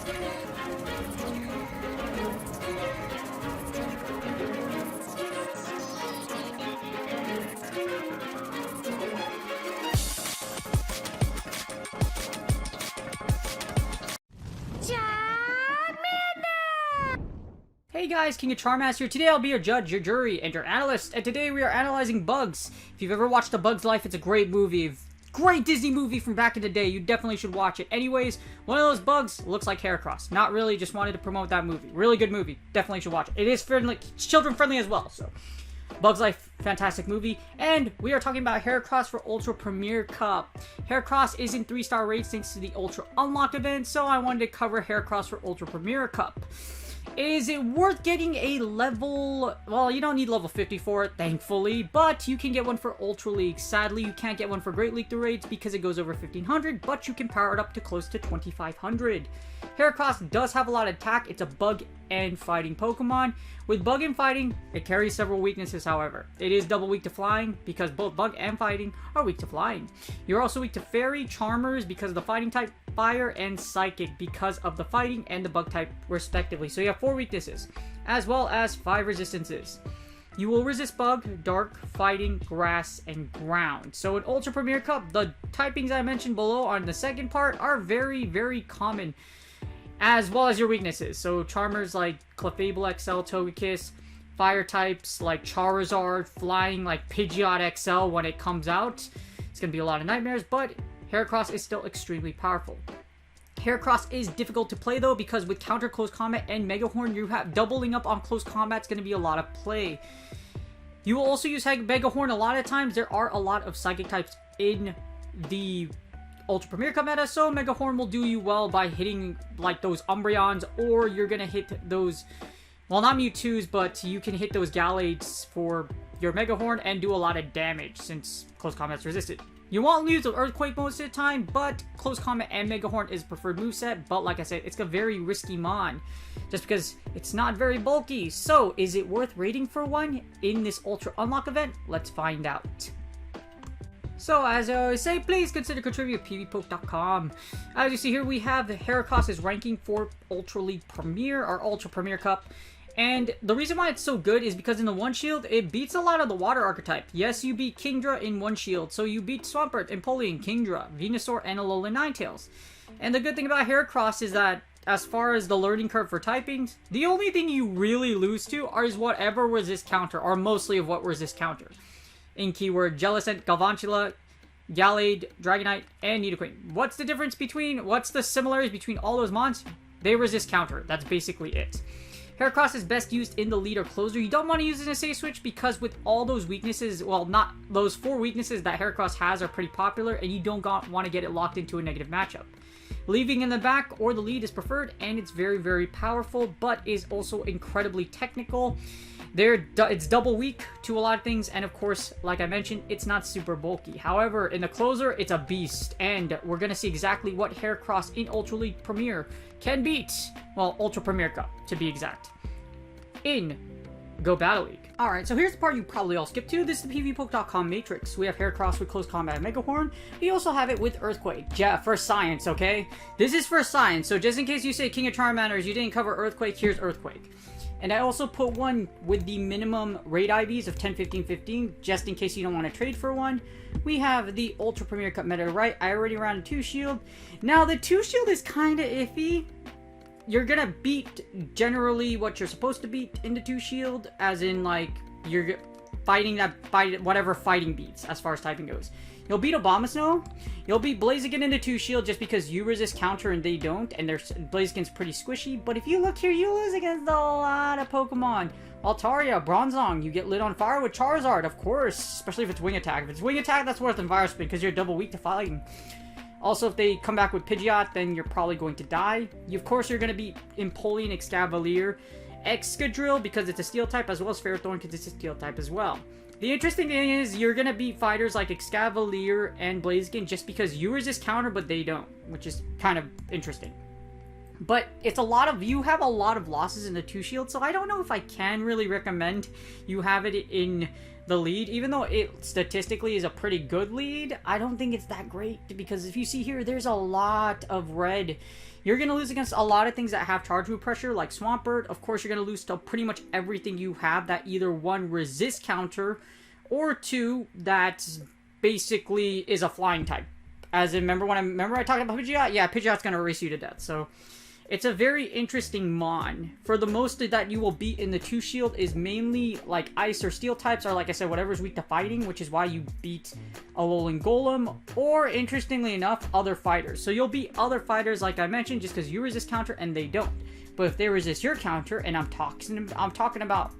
Hey guys, King of Charmass here. Today I'll be your judge, your jury, and your analyst, and today we are analyzing Bugs. If you've ever watched A Bug's Life, it's a great movie. Great Disney movie from back in the day. You definitely should watch it. Anyways, one of those bugs looks like Heracross. Not really, just wanted to promote that movie. Really good movie. Definitely should watch it. It is friendly, children friendly as well, so. Bug's Life, fantastic movie. And we are talking about Heracross for Ultra Premier Cup. Heracross is in 3-star rates thanks to the Ultra Unlock event, so I wanted to cover Heracross for Ultra Premier Cup. Is it worth getting a level... Well, you don't need level 50 for it, thankfully, but you can get one for Ultra League. Sadly, you can't get one for Great League through raids because it goes over 1500, but you can power it up to close to 2500. Heracross does have a lot of attack. It's a bug and fighting Pokemon. With bug and fighting, it carries several weaknesses, however. It is double weak to flying because both bug and fighting are weak to flying. You're also weak to fairy, charmers because of the fighting type, fire, and psychic because of the fighting and the bug type respectively. So you have 4 weaknesses, as well as 5 resistances. You will resist bug, dark, fighting, grass, and ground. So in Ultra Premier Cup, the typings I mentioned below on the second part are very, very common, as well as your weaknesses. So charmers like Clefable XL, Togekiss, fire types like Charizard, flying like Pidgeot XL when it comes out. It's going to be a lot of nightmares, but Heracross is still extremely powerful. Heracross is difficult to play though because with counter close combat and Mega Horn, you have doubling up on close combat. It's going to be a lot of play. You will also use Mega Horn a lot of times. There are a lot of psychic types in the Ultra Premier Cup meta, so Mega Horn will do you well by hitting like those Umbreons, or you're gonna hit those, well, not Mewtwo's, but you can hit those Gallades for your Mega Horn and do a lot of damage since close combat's resisted. You won't lose with Earthquake most of the time, but close combat and Mega Horn is preferred moveset, but like I said, it's a very risky mon, just because it's not very bulky. So, is it worth rating for one in this Ultra Unlock event? Let's find out. So, as I always say, please consider contributing at pvpoke.com. As you see here, we have the Heracross' ranking for Ultra League Premier, or Ultra Premier Cup. And the reason why it's so good is because in the One Shield, it beats a lot of the Water Archetype. Yes, you beat Kingdra in One Shield, so you beat Swampert, Empoleon, Kingdra, Venusaur, and Alolan Ninetales. And the good thing about Heracross is that, as far as the learning curve for typings, the only thing you really lose to is whatever resist counter, or mostly of what resist counter. In keyword, Jellicent, Galvantula, Gallade, Dragonite, and Nidoqueen. What's the difference between, what's the similarities between all those mons? They resist counter. That's basically it. Heracross is best used in the lead or closer. You don't want to use it in a safe switch because with all those weaknesses, well, not those 4 weaknesses that Heracross has are pretty popular, and you don't want to get it locked into a negative matchup. Leaving in the back or the lead is preferred, and it's very, very powerful, but is also incredibly technical. It's double weak to a lot of things, and of course, like I mentioned, it's not super bulky. However, in the closer, it's a beast, and we're going to see exactly what Heracross in Ultra League Premier can beat. Well, Ultra Premier Cup, to be exact, in Go Battle League. Alright, so here's the part you probably all skipped to. This is the pvpoke.com matrix. We have Heracross with Close Combat and Mega Horn. We also have it with Earthquake. Yeah, for science, okay? This is for science, so just in case you say King of Charmanders, you didn't cover Earthquake, here's Earthquake. And I also put one with the minimum raid IVs of 10, 15, 15, just in case you don't want to trade for one. We have the Ultra Premier Cup meta, right? I already ran a 2-shield. Now, the 2-shield is kind of iffy. You're gonna beat generally what you're supposed to beat in the 2-shield, as in, like, you're fighting whatever fighting beats, as far as typing goes. You'll beat Abomasnow. You'll beat Blaziken in the 2-shield just because you resist counter and they don't, and their Blaziken's pretty squishy. But if you look here, you lose against a lot of Pokemon. Altaria, Bronzong, you get lit on fire with Charizard, of course, especially if it's Wing Attack. If it's Wing Attack, that's worse than Virus Spin because you're double weak to fighting. Also, if they come back with Pidgeot, then you're probably going to die. Of course, you're going to beat Empoleon, Excavalier, Excadrill because it's a Steel type, as well as Ferrothorn because it's a Steel type as well. The interesting thing is, you're going to beat fighters like Excavalier and Blaziken just because you resist counter, but they don't, which is kind of interesting. But it's a lot of, you have a lot of losses in the 2-shield, so I don't know if I can really recommend you have it in the lead, even though it statistically is a pretty good lead, I don't think it's that great, because if you see here, there's a lot of red. You're going to lose against a lot of things that have charge move pressure, like Swampert. Of course, you're going to lose to pretty much everything you have that either one resist counter, or two that basically is a flying type. As in, remember I talked about Pidgeot? Yeah, Pidgeot's going to erase you to death, so... It's a very interesting mon. For the most that you will beat in the 2 shield is mainly like ice or steel types, or like I said, whatever's weak to fighting, which is why you beat Alolan Golem, or interestingly enough, other fighters. So you'll beat other fighters like I mentioned just because you resist counter and they don't. But if they resist your counter, and I'm talking about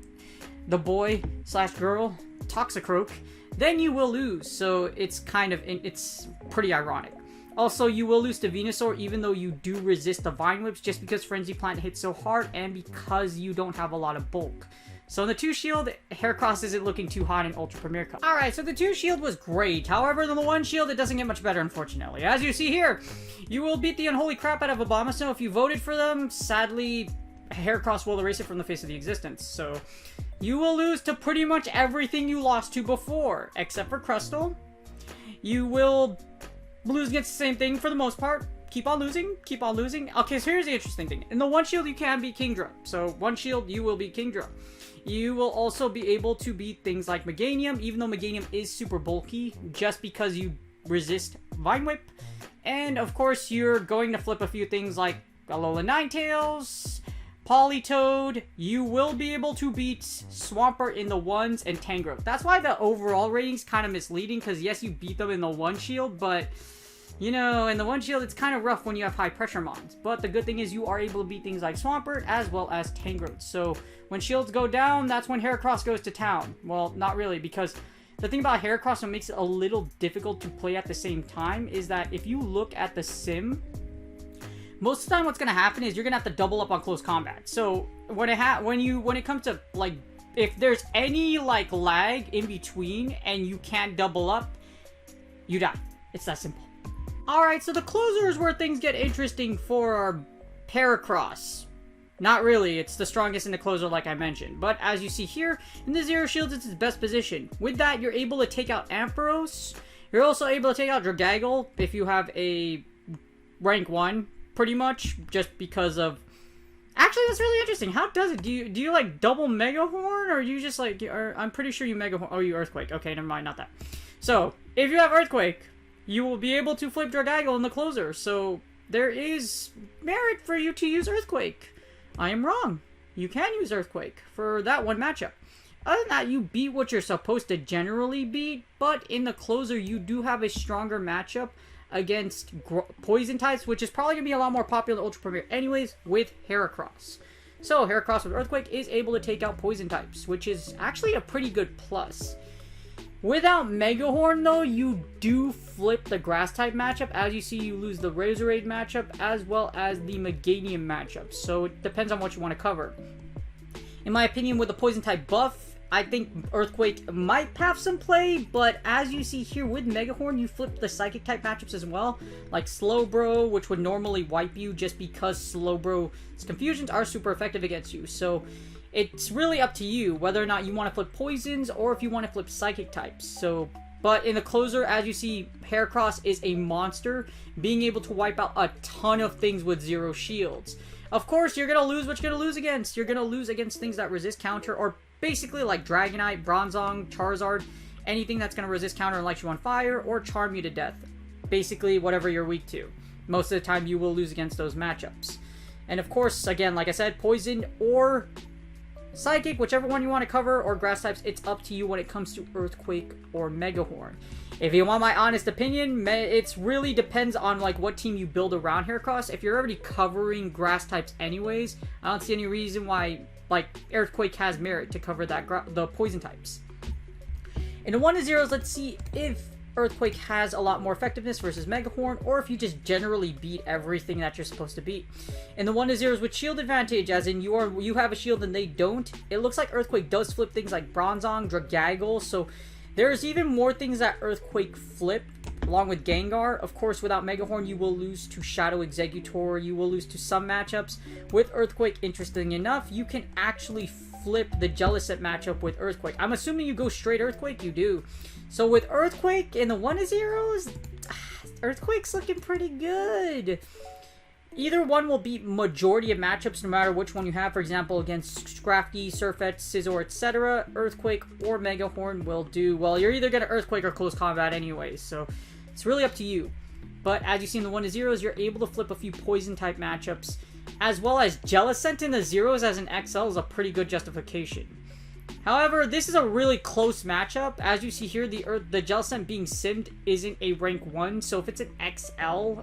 the boy / girl, Toxicroak, then you will lose. So it's it's pretty ironic. Also, you will lose to Venusaur even though you do resist the Vine Whips just because Frenzy Plant hits so hard and because you don't have a lot of bulk. So in the 2 shield, Heracross isn't looking too hot in Ultra Premier Cup. Alright, so the 2 shield was great. However, in the 1 shield, it doesn't get much better, unfortunately. As you see here, you will beat the unholy crap out of Abomasnow if you voted for them. Sadly, Heracross will erase it from the face of the existence. So you will lose to pretty much everything you lost to before, except for Crustle. You will... lose against the same thing for the most part. Keep on losing. Keep on losing. Okay, so here's the interesting thing. In the 1 shield, you can beat Kingdra. So 1 shield, you will beat Kingdra. You will also be able to beat things like Meganium, even though Meganium is super bulky, just because you resist Vine Whip. And of course, you're going to flip a few things like Alolan Ninetales, Politoed. You will be able to beat Swampert in the 1s and Tangrowth. That's why the overall rating's kind of misleading, because yes, you beat them in the 1 shield, but... you know, in the 1 shield, it's kind of rough when you have high pressure mons. But the good thing is you are able to beat things like Swampert as well as Tangrowth. So when shields go down, that's when Heracross goes to town. Well, not really, because the thing about Heracross that makes it a little difficult to play at the same time is that if you look at the sim, most of the time what's going to happen is you're going to have to double up on close combat. So when it comes to, like, if there's any, like, lag in between and you can't double up, you die. It's that simple. Alright, so the closer is where things get interesting for Heracross. Not really, it's the strongest in the closer like I mentioned. But as you see here, in the 0 shields, it's its best position. With that, you're able to take out Ampharos. You're also able to take out Dragaggle if you have a rank 1, pretty much. Just because of... actually, that's really interesting. How does it? Do you like double Mega Horn? Or you just like... I'm pretty sure you Mega Horn... oh, you Earthquake. Okay, never mind, not that. So, if you have Earthquake... you will be able to flip Dragaggle in the closer, so there is merit for you to use Earthquake. I am wrong. You can use Earthquake for that one matchup. Other than that, you beat what you're supposed to generally beat, but in the closer, you do have a stronger matchup against Poison types, which is probably going to be a lot more popular in Ultra Premier anyways, with Heracross. So, Heracross with Earthquake is able to take out Poison types, which is actually a pretty good plus. Without Mega Horn, though, you do flip the Grass-type matchup. As you see, you lose the Razorade matchup as well as the Meganium matchup. So it depends on what you want to cover. In my opinion, with the Poison-type buff, I think Earthquake might have some play. But as you see here with Mega Horn, you flip the Psychic-type matchups as well. Like Slowbro, which would normally wipe you just because Slowbro's confusions are super effective against you. So... it's really up to you whether or not you want to flip poisons or if you want to flip psychic types. So, but in the closer, as you see, Heracross is a monster, being able to wipe out a ton of things with 0 shields. Of course, you're going to lose what you're going to lose against. You're going to lose against things that resist counter, or basically like Dragonite, Bronzong, Charizard, anything that's going to resist counter and light you on fire, or charm you to death. Basically, whatever you're weak to. Most of the time, you will lose against those matchups. And of course, again, like I said, poison or... Psychic, whichever one you want to cover, or Grass types, it's up to you when it comes to Earthquake or Mega Horn. If you want my honest opinion, it really depends on like what team you build around Heracross. If you're already covering Grass types anyways, I don't see any reason why like Earthquake has merit to cover that the Poison types. In the 1-0s, let's see if Earthquake has a lot more effectiveness versus Mega Horn, or if you just generally beat everything that you're supposed to beat. In the 1-0s with shield advantage, as in you have a shield and they don't, it looks like Earthquake does flip things like Bronzong, Dragaggle, so there's even more things that Earthquake flip, along with Gengar. Of course, without Mega Horn, you will lose to Shadow Exeggutor, you will lose to some matchups. With Earthquake, interesting enough, you can actually flip the Jellicent matchup with Earthquake. I'm assuming you go straight Earthquake. You do. So with Earthquake in the 1-0s, Earthquake's looking pretty good. Either one will beat majority of matchups no matter which one you have. For example, against Scrafty, Surfetch, Scizor, etc. Earthquake or Megahorn will do. Well, you're either going to Earthquake or Close Combat anyways, so it's really up to you. But as you see in the 1-0s, you're able to flip a few Poison-type matchups, as well as Jellicent in the 0s as an XL is a pretty good justification. However, this is a really close matchup. As you see here, the Jellicent being simmed isn't a rank 1, so if it's an XL,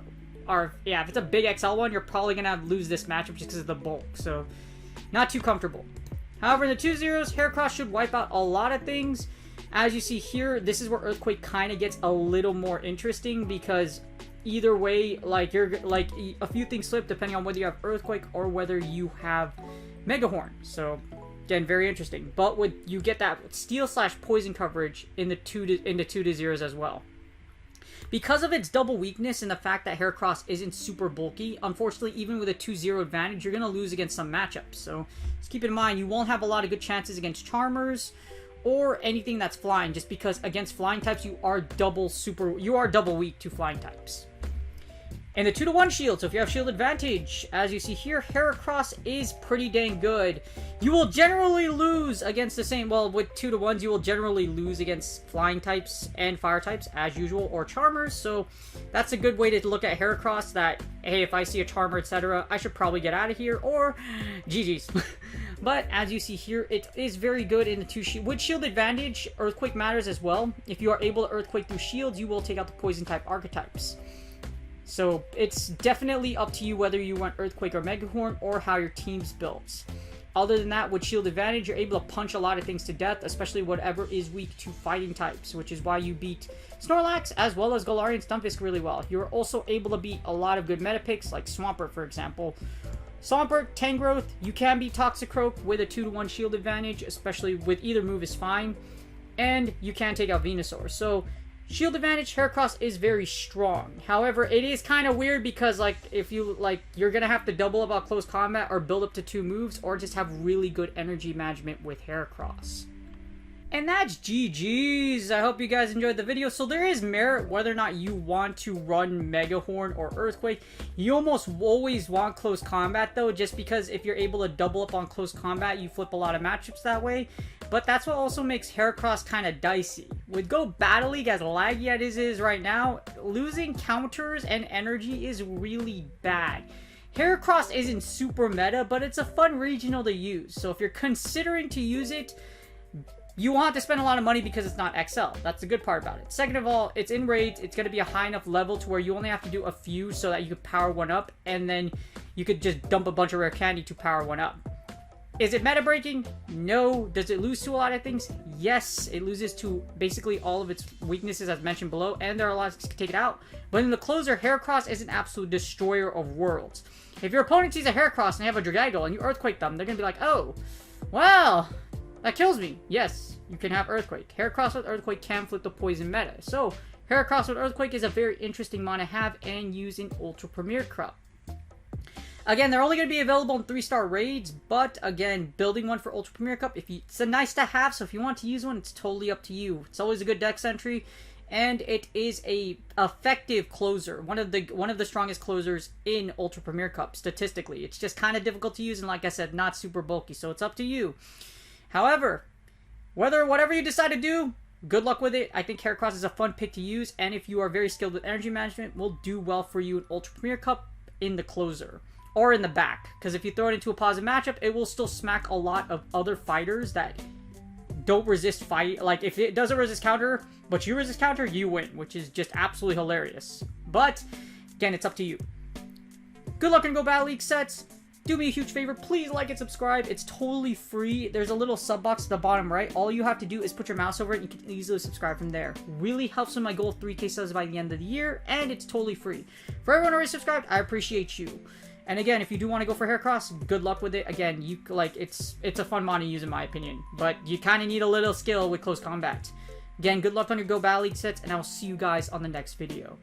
or yeah, if it's a big XL one, you're probably going to lose this matchup just because of the bulk, so not too comfortable. However, in the 2-0s, Heracross should wipe out a lot of things. As you see here, this is where Earthquake kind of gets a little more interesting because either way, like a few things slip depending on whether you have Earthquake or whether you have Megahorn. So again, very interesting. But you get that Steel/Poison coverage in the 2-0s as well. Because of its double weakness and the fact that Heracross isn't super bulky, unfortunately, even with a 2-0 advantage, you're going to lose against some matchups. So just keep in mind, you won't have a lot of good chances against Charmers or anything that's flying, just because against flying types, you are double weak to flying types. And the 2-1 shield, so if you have shield advantage, as you see here, Heracross is pretty dang good. You will generally lose against the same, well, with 2-1s, you will generally lose against flying types and fire types, as usual, or Charmers, so that's a good way to look at Heracross, that, hey, if I see a Charmer, etc., I should probably get out of here, or GG's. But, as you see here, it is very good in the 2 shield. With shield advantage, Earthquake matters as well. If you are able to Earthquake through shields, you will take out the Poison-type archetypes. So it's definitely up to you whether you want Earthquake or Megahorn or how your team's built. Other than that, with shield advantage, you're able to punch a lot of things to death, especially whatever is weak to fighting types, which is why you beat Snorlax as well as Galarian Stunfisk really well. You're also able to beat a lot of good meta picks like Swampert, for example. Swampert, Tangrowth, you can beat Toxicroak with a 2-1 shield advantage, especially with either move is fine. And you can take out Venusaur. So shield advantage, Heracross is very strong. However, it is kind of weird because, like, if you, like, you're going to have to double up on close combat or build up to 2 moves or just have really good energy management with Heracross. And that's GG's. I hope you guys enjoyed the video. So there is merit whether or not you want to run Megahorn or Earthquake. You almost always want close combat though, just because if you're able to double up on close combat, you flip a lot of matchups that way. But that's what also makes Heracross kind of dicey. With Go Battle League, as laggy as it is right now, losing counters and energy is really bad. Heracross isn't super meta, but it's a fun regional to use. So if you're considering to use it, you won't have to spend a lot of money because it's not XL. That's the good part about it. Second of all, it's in raids. It's going to be a high enough level to where you only have to do a few so that you could power one up, and then you could just dump a bunch of rare candy to power one up. Is it meta breaking? No. Does it lose to a lot of things? Yes. It loses to basically all of its weaknesses as mentioned below, and there are a lot to take it out. But in the closer, Heracross is an absolute destroyer of worlds. If your opponent sees a Heracross and they have a Dragagle and you Earthquake them, they're going to be like, oh, well, that kills me. Yes, you can have Earthquake. Heracross with Earthquake can flip the poison meta. So, Heracross with Earthquake is a very interesting mon to have and use in Ultra Premier Cup. Again, they're only going to be available in 3-star raids, but again, building one for Ultra Premier Cup, it's a nice to have, so if you want to use one, it's totally up to you. It's always a good dex entry, and it is a effective closer, one of the strongest closers in Ultra Premier Cup, statistically. It's just kind of difficult to use, and like I said, not super bulky, so it's up to you. However, whatever you decide to do, good luck with it. I think Heracross is a fun pick to use, and if you are very skilled with energy management, will do well for you in Ultra Premier Cup in the closer. Or in the back, because if you throw it into a positive matchup, it will still smack a lot of other fighters that don't resist fight. Like, if it doesn't resist counter, but you resist counter, you win, which is just absolutely hilarious. But, again, it's up to you. Good luck in Go Battle League sets. Do me a huge favor, please like and subscribe. It's totally free. There's a little sub box at the bottom right. All you have to do is put your mouse over it and you can easily subscribe from there. Really helps with my goal of 3K subs by the end of the year, and it's totally free. For everyone already subscribed, I appreciate you. And again, if you do want to go for Heracross, good luck with it. Again, it's a fun mon to use in my opinion, but you kind of need a little skill with close combat. Again, good luck on your Go Battle League sets, and I will see you guys on the next video.